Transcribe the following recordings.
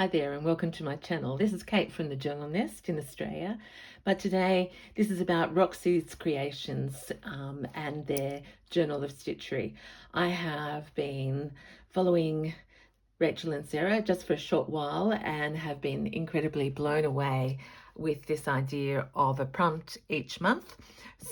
Hi there and welcome to my channel. This is Kate from the Journal Nest in Australia, but today this is about Roxy's creations and their Journal of Stitchery. I have been following Rachel and Sarah just for a short while and have been incredibly blown away with this idea of a prompt each month.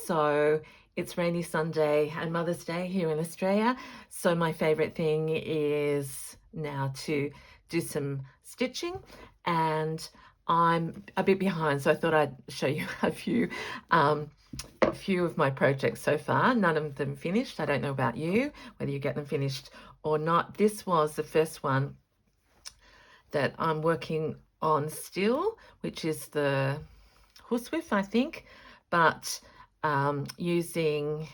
So it's Rainy Sunday and Mother's Day here in Australia, so my favorite thing is now to do some stitching, and I'm a bit behind, so I thought I'd show you a few of my projects so far. None of them finished. I don't know about you, whether you get them finished or not. This was the first one that I'm working on still, which is the horsewhip, I think, but using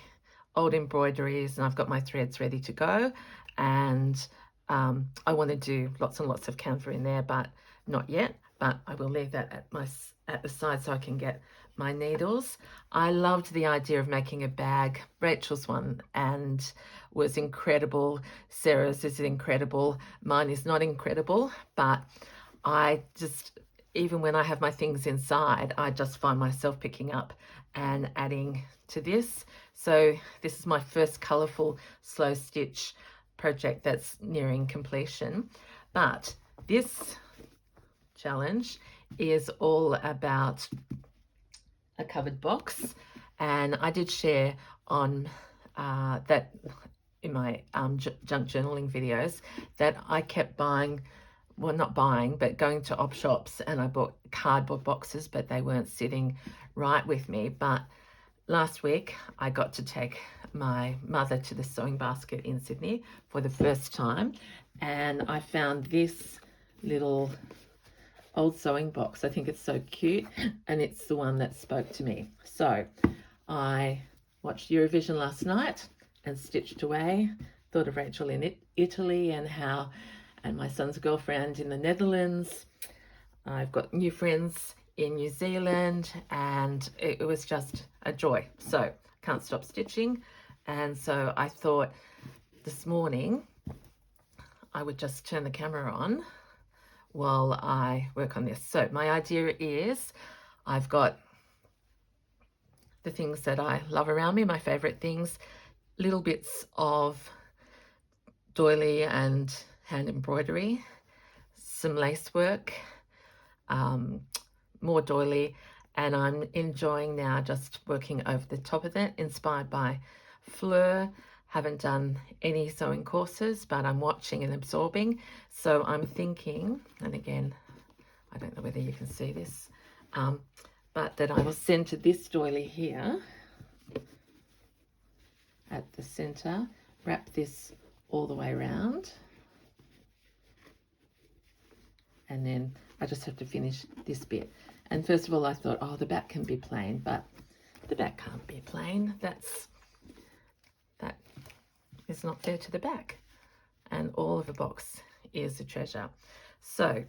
old embroideries, and I've got my threads ready to go, and I want to do lots and lots of canvas in there, but not yet. But I will leave that at the side so I can get my needles. I loved the idea of making a bag. Rachel's one and was incredible. Sarah's is incredible. Mine is not incredible, but I just, even when I have my things inside, I just find myself picking up and adding to this. So this is my first colourful slow stitch project that's nearing completion. But this challenge is all about a covered box, and I did share on that in my junk journaling videos that I kept buying, well, not buying, but going to op shops, and I bought cardboard boxes, but they weren't sitting right with me. But last week I got to take my mother to the sewing basket in Sydney for the first time, and I found this little old sewing box. I think it's so cute, and it's the one that spoke to me. So I watched Eurovision last night and stitched away. Thought of Rachel in Italy and my son's girlfriend in the Netherlands. I've got new friends in New Zealand, and it was just a joy. So can't stop stitching, and so I thought this morning I would just turn the camera on while I work on this. So my idea is I've got the things that I love around me, my favorite things, little bits of doily and hand embroidery, some lace work, more doily, and I'm enjoying now just working over the top of it, inspired by Fleur. Haven't done any sewing courses, but I'm watching and absorbing. So I'm thinking, and again, I don't know whether you can see this, but that I will center this doily here at the center, wrap this all the way around, and then I just have to finish this bit. And first of all, I thought, oh, the back can be plain, but the back can't be plain. That is not fair to the back, and all of the box is a treasure. So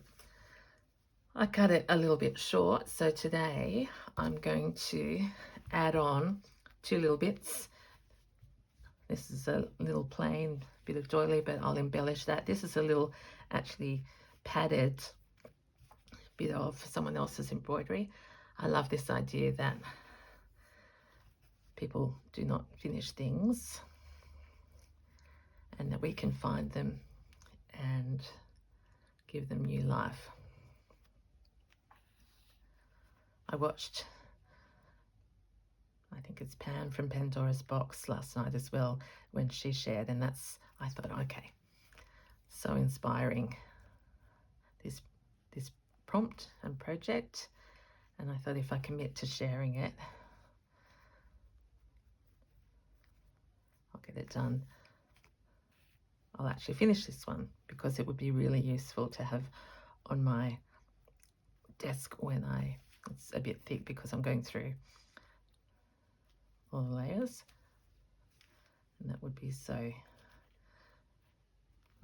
I cut it a little bit short, so today I'm going to add on 2 little bits. This is a little plain bit of doily, but I'll embellish that. This is a little actually padded bit of someone else's embroidery. I love this idea that people do not finish things and that we can find them and give them new life. I watched, I think it's Pam from Pandora's Box last night as well, when she shared, and I thought, okay, so inspiring, this prompt and project, and I thought if I commit to sharing it, I'll get it done. I'll actually finish this one because it would be really useful to have on my desk when it's a bit thick because I'm going through all the layers, and that would be so,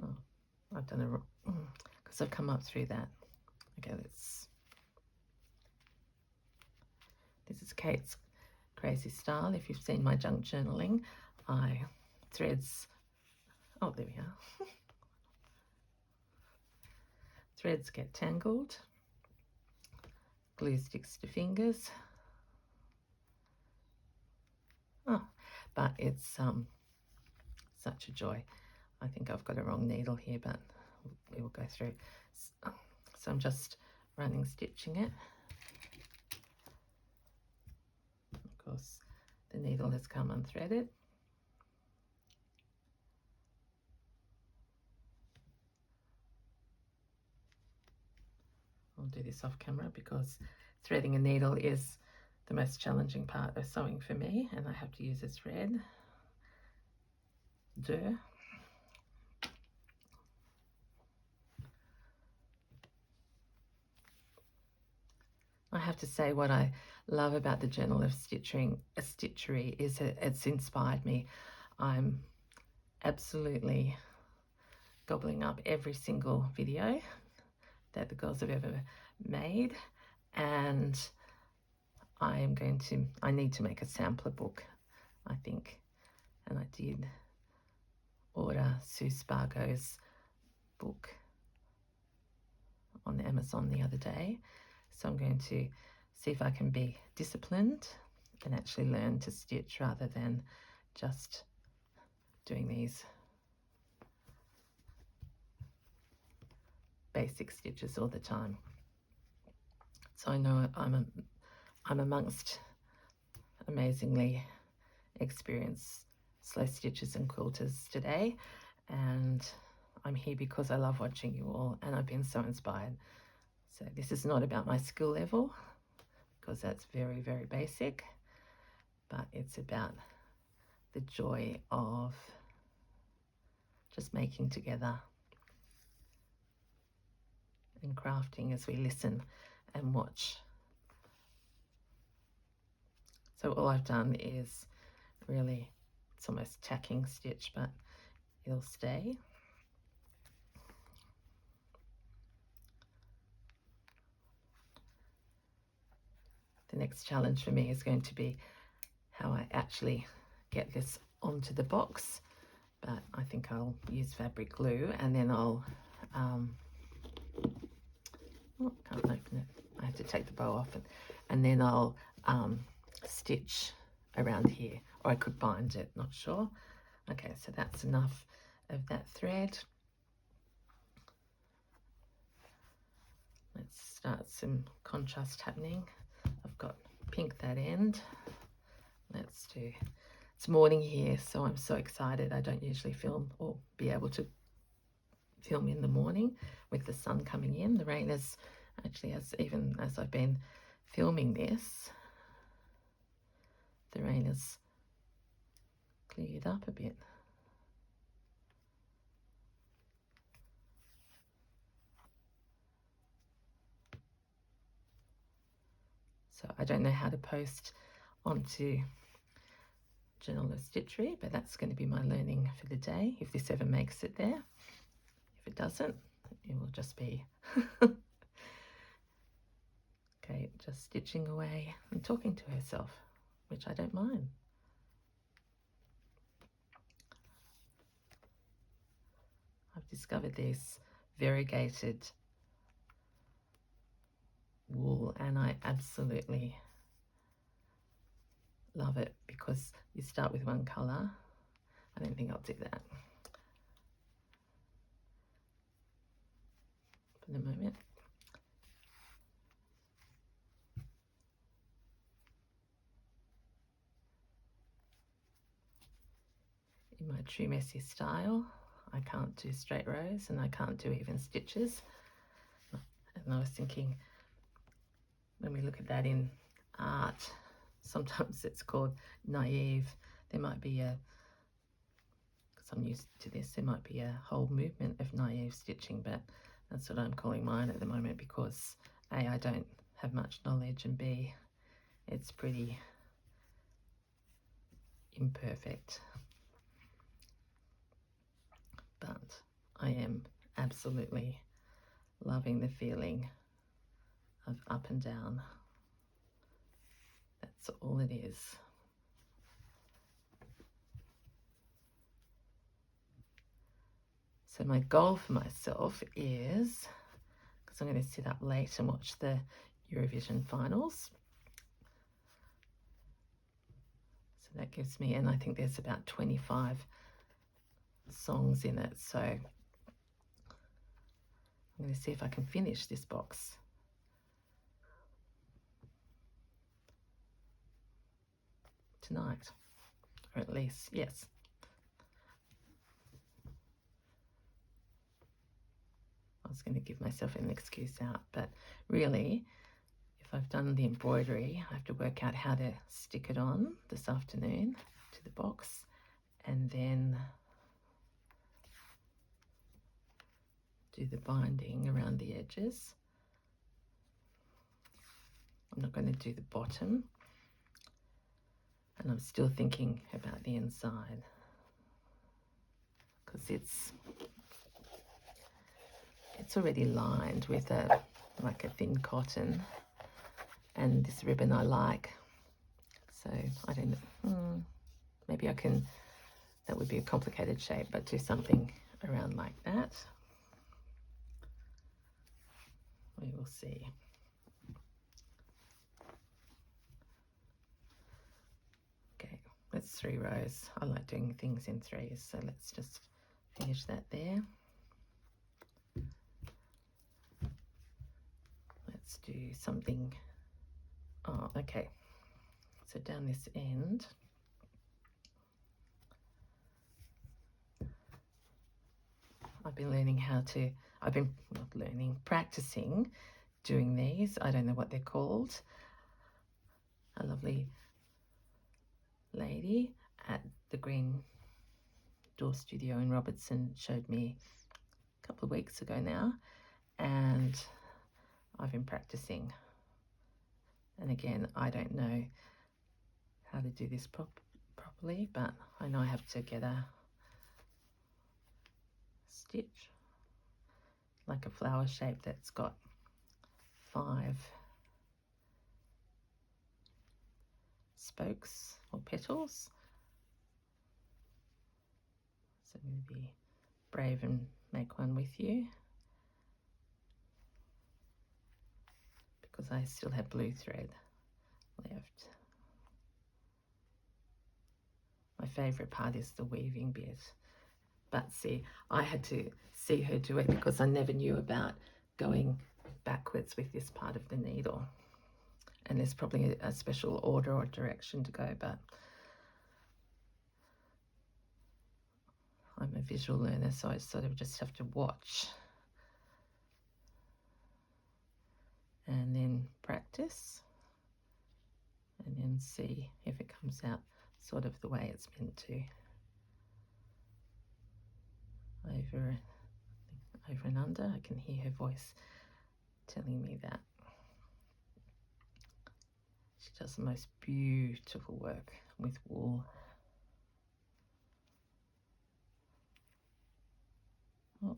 oh, I've done a, because I've come up through that. Okay, this is Kate's Crazy Style. If you've seen my junk journaling, I threads, oh, there we are. threads get tangled, glue sticks to fingers. Oh, but it's such a joy. I think I've got a wrong needle here, but we will go through. So I'm just running stitching it. Of course, the needle has come unthreaded. I'll do this off camera because threading a needle is the most challenging part of sewing for me, and I have to use a thread. Duh. I have to say what I love about the Journal of Stitchery is it's inspired me. I'm absolutely gobbling up every single video that the girls have ever made, and I need to make a sampler book, I think. And I did order Sue Spargo's book on Amazon the other day. So I'm going to see if I can be disciplined and actually learn to stitch rather than just doing these basic stitches all the time. So I know I'm amongst amazingly experienced slow stitchers and quilters today, and I'm here because I love watching you all, and I've been so inspired. So this is not about my skill level, because that's very, very basic, but it's about the joy of just making together and crafting as we listen and watch. So all I've done is really, it's almost tacking stitch, but it'll stay. The next challenge for me is going to be how I actually get this onto the box, but I think I'll use fabric glue, and then I'll oh, can't open it. I have to take the bow off, and then I'll stitch around here, or I could bind it, not sure. Okay, so that's enough of that thread. Let's start some contrast happening. I've got pink that end. Let's do, it's morning here, so I'm so excited. I don't usually film or be able to film in the morning with the sun coming in. The rain is actually, even as I've been filming this, the rain has cleared up a bit. So I don't know how to post onto Journal of Stitchery, but that's going to be my learning for the day, if this ever makes it there. If it doesn't, it will just be okay, just stitching away and talking to herself, which I don't mind. I've discovered this variegated wool, and I absolutely love it because you start with one colour. I don't think I'll do that for the moment. In my true messy style, I can't do straight rows and I can't do even stitches. And I was thinking, when we look at that in art, sometimes it's called naive. There might be because I'm used to this, there might be a whole movement of naive stitching, but that's what I'm calling mine at the moment because A, I don't have much knowledge, and B, it's pretty imperfect. But I am absolutely loving the feeling of up and down. That's all it is. So my goal for myself is because I'm going to sit up late and watch the Eurovision finals. So that gives me, and I think there's about 25 songs in it, so I'm going to see if I can finish this box. Tonight, or at least, yes. I was going to give myself an excuse out, but really, if I've done the embroidery, I have to work out how to stick it on this afternoon to the box, and then do the binding around the edges. I'm not going to do the bottom, and I'm still thinking about the inside because it's already lined with like a thin cotton, and this ribbon I like, so I don't know, maybe I can, that would be a complicated shape, but do something around like that. We will see. Okay, that's 3 rows. I like doing things in 3s, so let's just finish that there. Let's do something. Oh, okay. So down this end, I've been learning how to, practicing doing these. I don't know what they're called. A lovely lady at the Green Door Studio in Robertson showed me a couple of weeks ago now, and I've been practicing. And again, I don't know how to do this properly, but I know I have to get a stitch, like a flower shape that's got 5 spokes or petals. So I'm going to be brave and make one with you, because I still have blue thread left. My favourite part is the weaving bit. But see, I had to see her do it because I never knew about going backwards with this part of the needle. And there's probably a special order or direction to go, but I'm a visual learner, so I sort of just have to watch and then practice and then see if it comes out sort of the way it's meant to. Over and under, I can hear her voice telling me that. She does the most beautiful work with wool. Oh.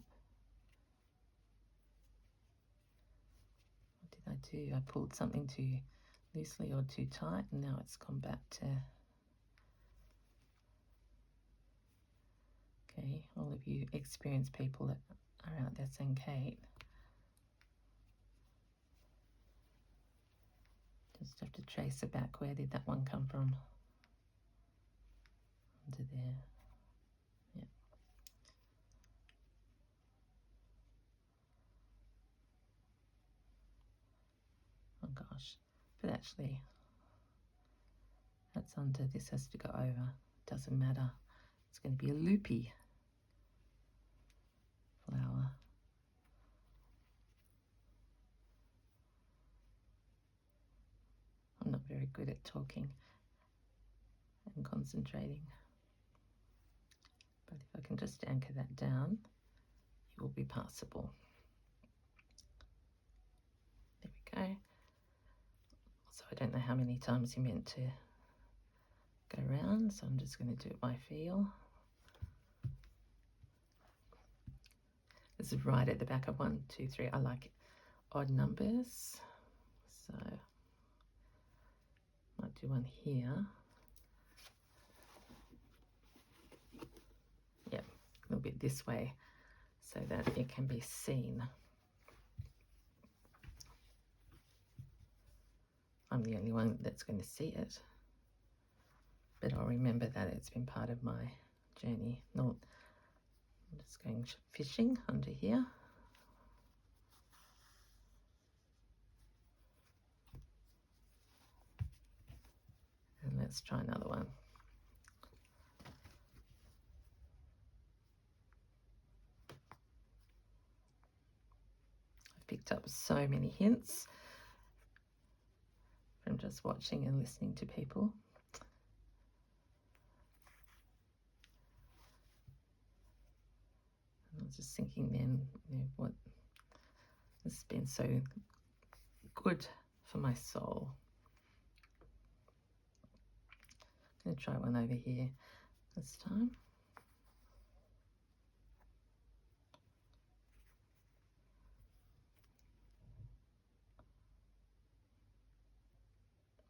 What did I do? I pulled something too loosely or too tight, and now it's gone back to... Okay, all of you experienced people that are out there saying, Kate, just have to trace it back. Where did that one come from? Under there. Yeah. Oh gosh, but actually that's under, this has to go over. Doesn't matter. It's going to be a loopy flower. I'm not very good at talking and concentrating, but if I can just anchor that down, it will be passable. There we go. So I don't know how many times you're meant to go around, so I'm just going to do it by feel. This is right at the back of 1, 2, 3. I like odd numbers, so might do one here. Yep, a little bit this way so that it can be seen. I'm the only one that's going to see it, but I'll remember that it's been part of my journey. Not, I'm just going fishing under here. And let's try another one. I've picked up so many hints from just watching and listening to people. And I was just thinking then, you know, what has been so good for my soul. I'm going to try one over here this time.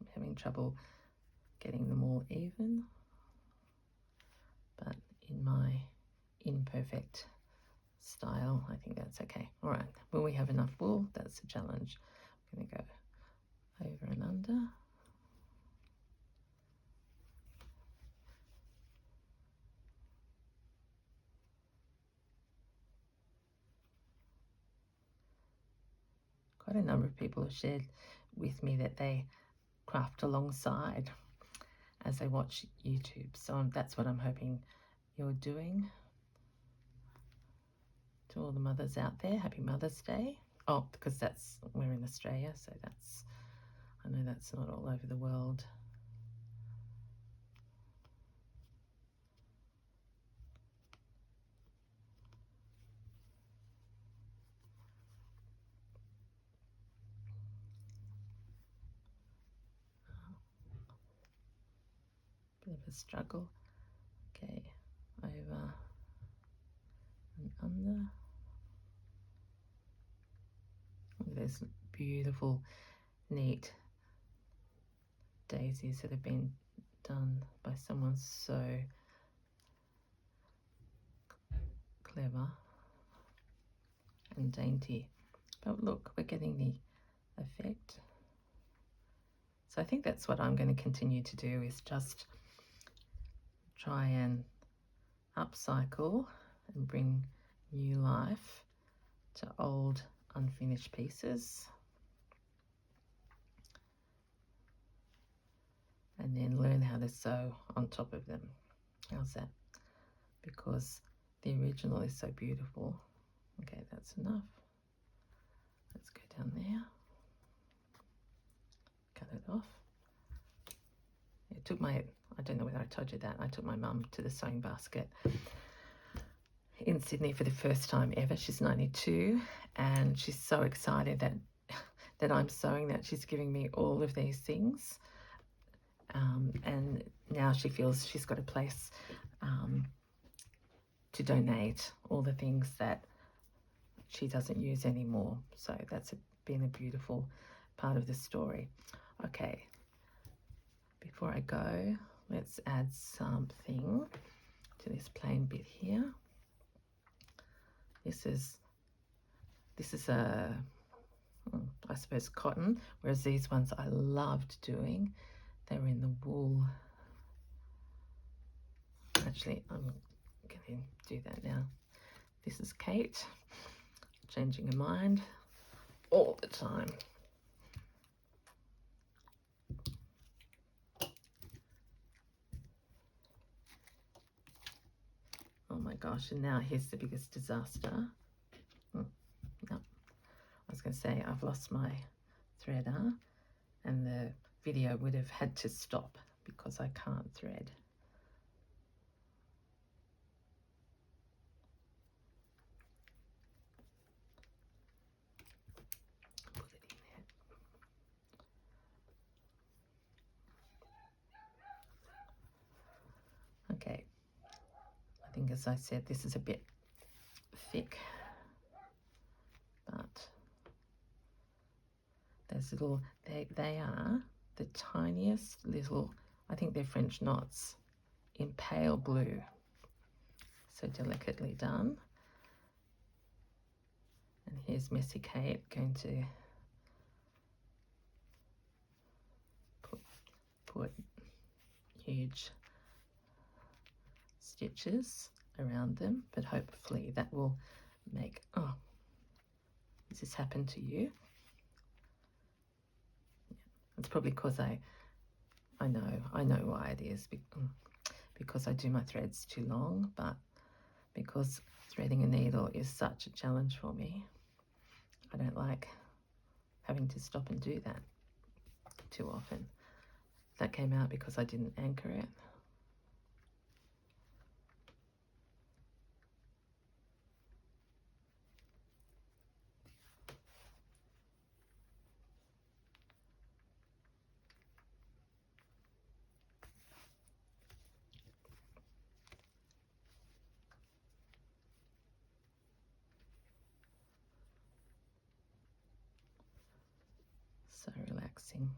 I'm having trouble getting them all even, but in my imperfect style, I think that's okay. All right, when we have enough wool, that's the challenge. I'm going to go over and under. Quite a number of people have shared with me that they craft alongside as they watch YouTube, so that's what I'm hoping you're doing. To all the mothers out there, happy Mother's Day. Oh, because we're in Australia, so I know that's not all over the world. Bit of a struggle. Okay, over and under. Look at those beautiful, neat daisies that have been done by someone so clever and dainty. But look, we're getting the effect. So I think that's what I'm going to continue to do, is just try and upcycle and bring new life to old unfinished pieces, and then learn how to sew on top of them. How's that? Because the original is so beautiful. Okay, that's enough. Let's go down there, cut it off. It took I don't know whether I told you that, I took my mum to the sewing basket in Sydney for the first time ever. She's 92 and she's so excited that I'm sewing, that she's giving me all of these things. And now she feels she's got a place to donate all the things that she doesn't use anymore. So that's been a beautiful part of the story. Okay, before I go, let's add something to this plain bit here. This is I suppose cotton, whereas these ones I loved doing. They were in the wool. Actually, I'm going to do that now. This is Kate, changing her mind all the time. Oh my gosh, and now here's the biggest disaster. No, I was going to say I've lost my threader and the video would have had to stop because I can't thread. Put it in there. Okay, I think, as I said, this is a bit thick, but those little, they are the tiniest little, I think they're French knots in pale blue. So delicately done. And here's Messy Kate going to put huge stitches around them, but hopefully that will make, oh, has this happened to you? It's probably because I know why it is, because I do my threads too long, but because threading a needle is such a challenge for me, I don't like having to stop and do that too often. That came out because I didn't anchor it. So relaxing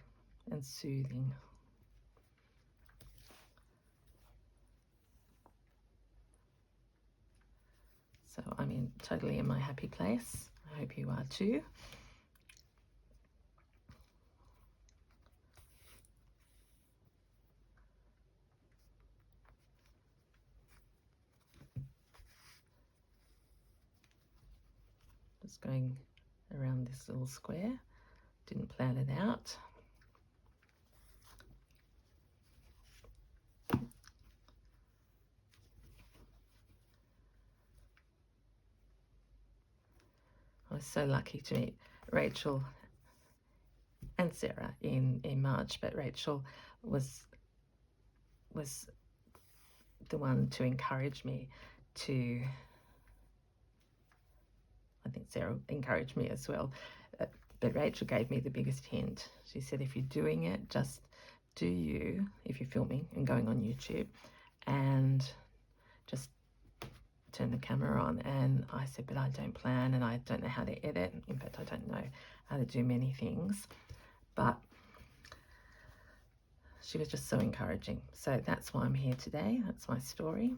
and soothing. So I'm totally in my happy place. I hope you are too. Just going around this little square. Didn't plan it out. I was so lucky to meet Rachel and Sarah in March, but Rachel was the one to encourage me to, I think Sarah encouraged me as well, but Rachel gave me the biggest hint. She said, if you're doing it, just do you, if you're filming and going on YouTube, and just turn the camera on. And I said, but I don't plan and I don't know how to edit. In fact, I don't know how to do many things, but she was just so encouraging. So that's why I'm here today. That's my story,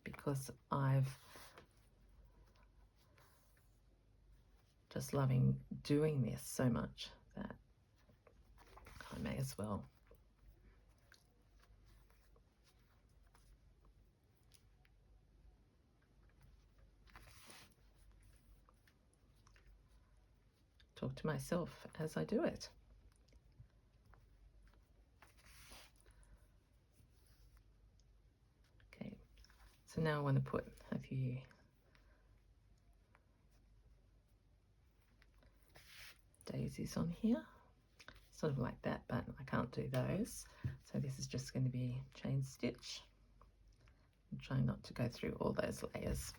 because I've just loving doing this so much that I may as well. Talk to myself as I do it. Okay, so now I want to put a few daisies on here, sort of like that, but I can't do those. So this is just going to be chain stitch. I'm trying not to go through all those layers.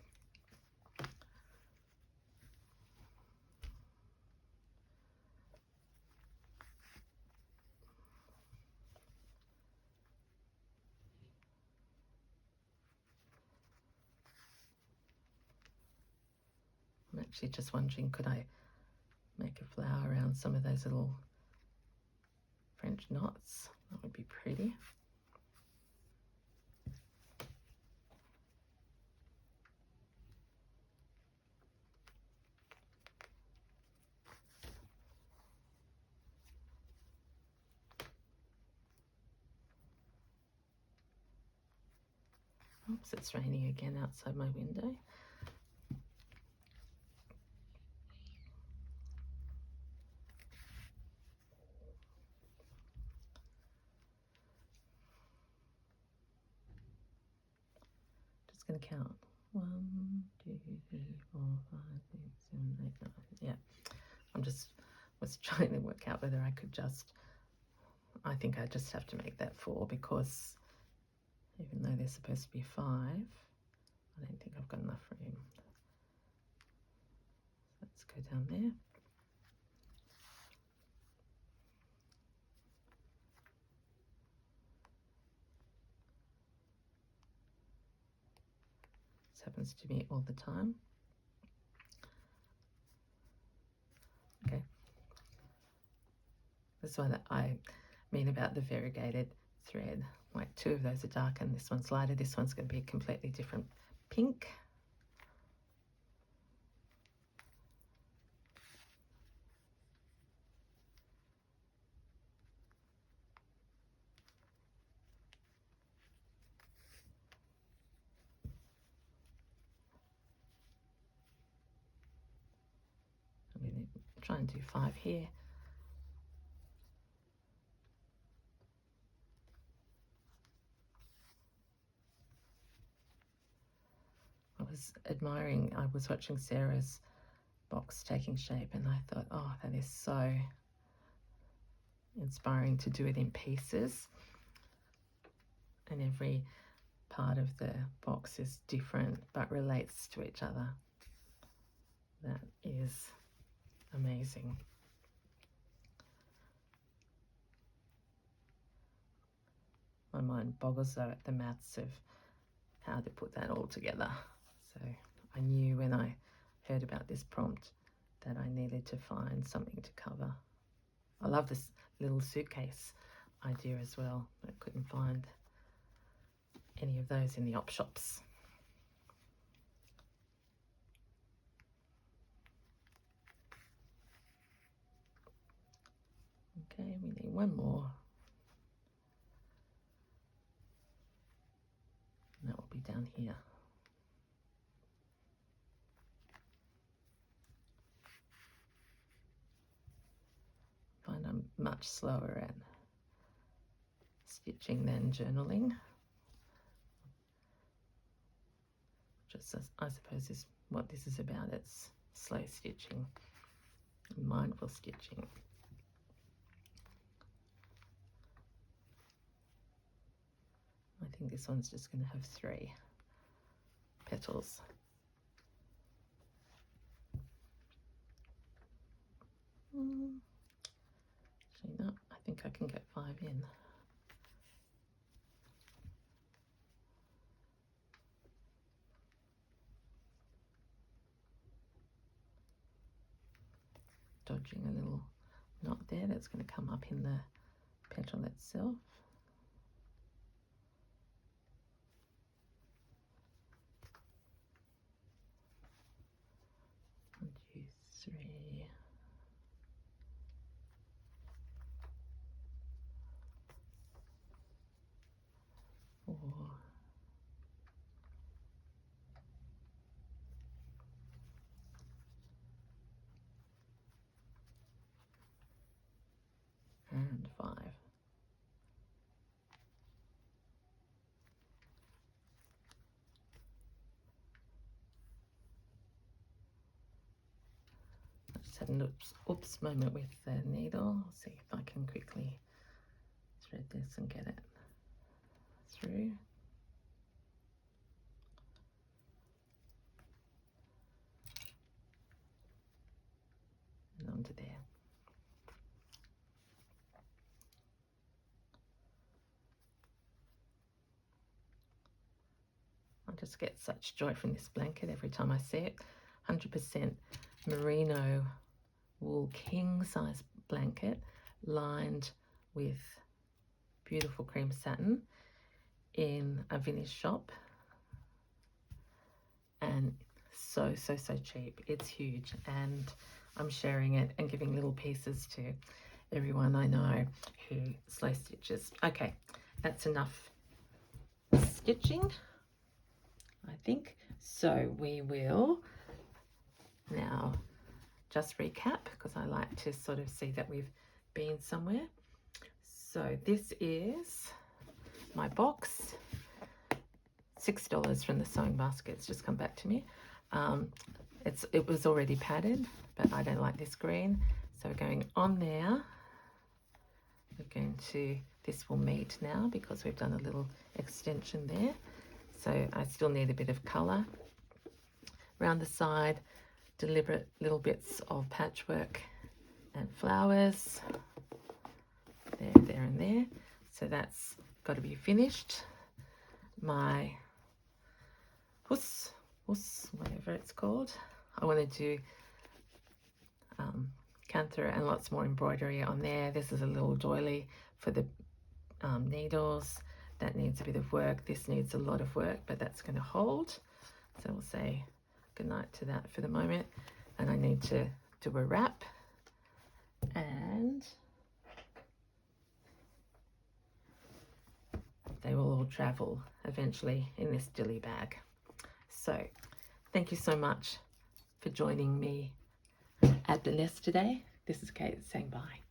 I'm actually just wondering, could I make a flower around some of those little French knots? That would be pretty. Oops, it's raining again outside my window. Just going to count. 1, 2, 3, 4, 5, 6, 7, 8, 9. Yeah, was trying to work out whether I could just, I think I just have to make that 4, because even though they're supposed to be 5, I don't think I've got enough room. Let's go down there. This happens to me all the time. Okay. That's what I mean about the variegated thread. Like 2 of those are dark and this one's lighter. This one's going to be a completely different pink. try and do 5 here. I was watching Sarah's box taking shape, and I thought, oh, that is so inspiring to do it in pieces, and every part of the box is different but relates to each other. That is amazing. My mind boggles though at the maths of how to put that all together. So I knew when I heard about this prompt that I needed to find something to cover. I love this little suitcase idea as well. I couldn't find any of those in the op shops. Okay, we need one more. And that will be down here. I find I'm much slower at stitching than journaling. Just I suppose is what this is about. It's slow stitching, mindful stitching. I think this one's just going to have 3 petals. Actually, no, I think I can get 5 in. Dodging a little knot there that's going to come up in the petal itself. 1, 2, 3. 4. And 5. I just had an oops moment with the needle. I'll see if I can quickly thread this and get it through. And onto there. I just get such joy from this blanket every time I see it. 100% merino wool king size blanket lined with beautiful cream satin in a vintage shop, and so cheap. It's huge, and I'm sharing it and giving little pieces to everyone I know who slow stitches. Okay, that's enough stitching, I think. So we will now just recap, because I like to sort of see that we've been somewhere. So this is my box, $6 from the sewing basket. It's just come back to me. It was already padded, but I don't like this green, so we're going on there. We're going to, this will meet now because we've done a little extension there, so I still need a bit of colour. Around the side, deliberate little bits of patchwork and flowers there and there. So that's got to be finished. My whatever it's called, I want to do canther and lots more embroidery on there. This is a little doily for the needles. That needs a bit of work. This needs a lot of work, but that's going to hold. So we'll say goodnight to that for the moment. And I need to do a wrap, and they will all travel eventually in this dilly bag. So thank you so much for joining me at the nest today. This is Kate saying bye.